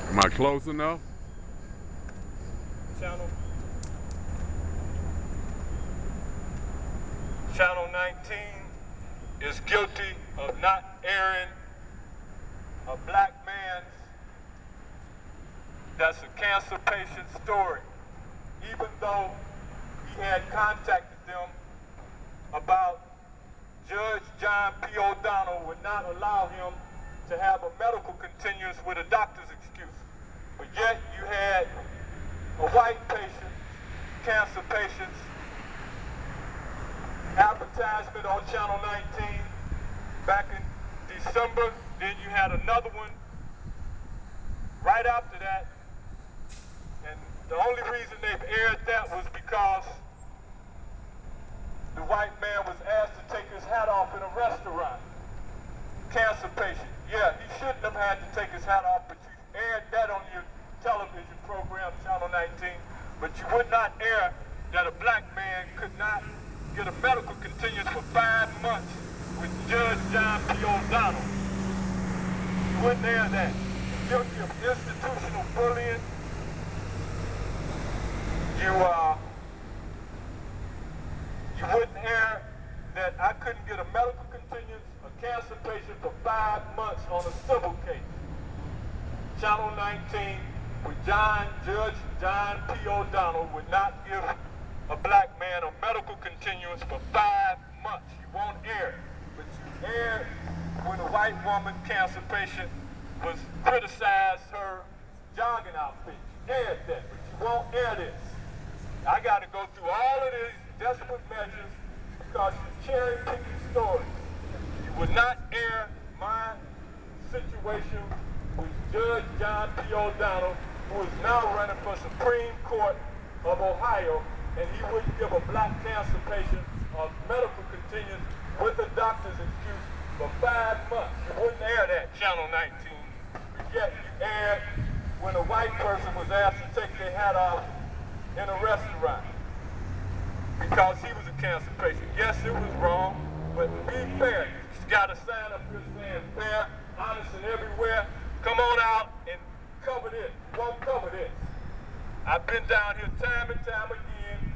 Am I close enough? Channel 19 is guilty of not airing a black man's that's a cancer patient story, even though he had contacted them about Judge John P. O'Donnell would not allow him to have a medical continuance with a doctor's excuse. But yet you had a white patient, cancer patients, advertisement on Channel 19 back in December. Then you had another one right after that. And the only reason they've aired that was because the white man was asked to take his hat off in a restaurant. Cancer patient. Yeah, he shouldn't have had to take his hat off, but you aired that on your television program, Channel 19. But you would not air that a black man could not get a medical continuance for 5 months with Judge John P. O'Donnell. You wouldn't air that. You're guilty of institutional bullying. You wouldn't air that I couldn't get a medical continuance, a cancer patient for 5 months on a civil case. Channel 19 with Judge John P. O'Donnell would not give a black man a medical continuance for 5 months. You won't air it, but you aired when a white woman cancer patient was criticized her jogging outfit. You aired that, but you won't air this. I got to go through all of these desperate measures because you're cherry-picking stories. You would not air my situation with Judge John P. O'Donnell, who is now running for Supreme Court of Ohio, and he wouldn't give a black cancer patient a medical continuance with a doctor's excuse for 5 months. You wouldn't air that, Channel 19. But yet you aired when a white person was asked to take their hat off in a restaurant because he was a cancer patient. Yes, it was wrong, but to be fair, you got to sign up here saying fair, honest, and everywhere. Come on out and cover this. You won't cover this. I've been down here time and time again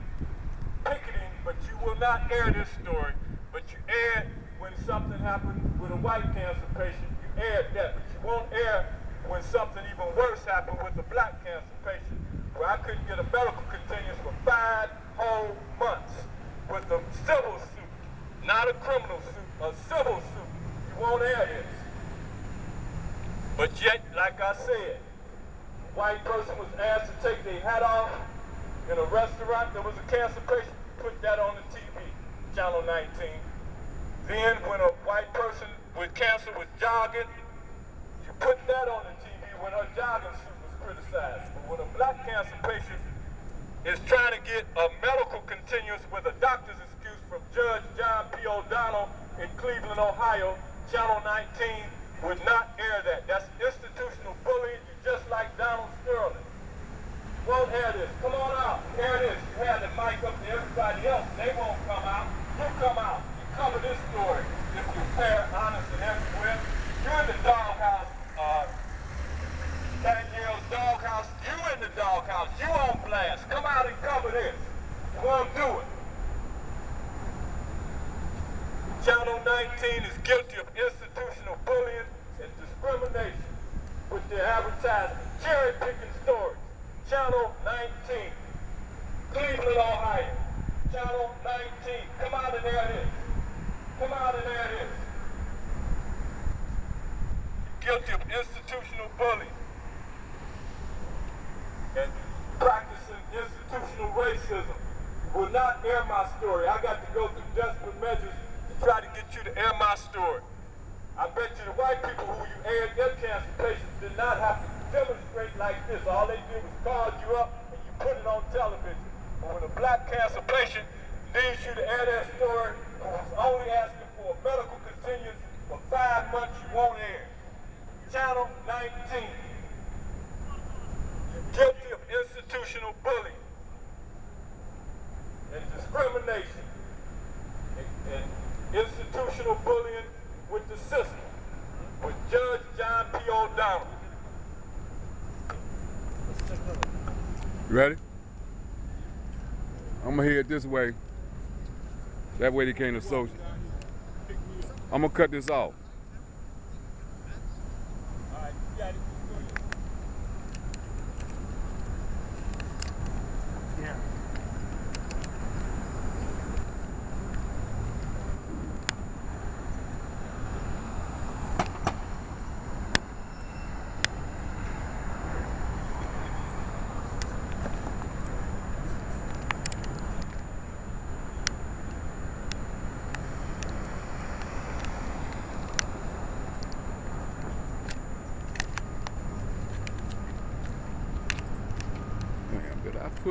picketing, but you will not air this story. But you aired when something happened with a white cancer patient. You aired that, but you won't air when something even worse happened with a black cancer patient, where I couldn't get a medical continuance for 5 whole months with a civil suit, not a criminal suit, a civil suit. You won't air this. But yet, like I said, a white person was asked to take their hat off in a restaurant. There was a cancer patient. Put that on the TV, Channel 19. Then when a white person with cancer was jogging, you put that on the TV when her jogging suit was criticized. But when a black cancer patient is trying to get a medical continuance with a doctor's excuse from Judge John P. O'Donnell in Cleveland, Ohio, Channel 19 would not air that. That's institutional bullying. You're just like Donald Sterling. You won't air this. Come on out. Air this. You had the mic up to everybody else. They won't come out. You come out. You cover this story. If you're fair, honest, and everywhere. You're in the doghouse. Danielle's doghouse. You in the doghouse. You on blast. Come out and cover this. You won't do it. Channel 19 is guilty of institutional bullying and discrimination with their advertising, cherry-picking stories. Channel 19, Cleveland, Ohio. Channel 19, come out and air this. Come out and air this. You're guilty of institutional bullying and practicing institutional racism. You will not air my story. I got to go through desperate measures to try to get you to air my story. I bet you the white people who you aired their cancer patients did not have to demonstrate like this. All they did was call you up and you put it on television. But when a black cancer patient needs you to air their story, who's only asking for a medical continuance for 5 months, you won't air. Channel 19. You're guilty of institutional bullying and discrimination and institutional bullying with the system, with Judge John P. O'Donnell. You ready? I'm gonna head this way. That way they can't associate. I'm gonna cut this off.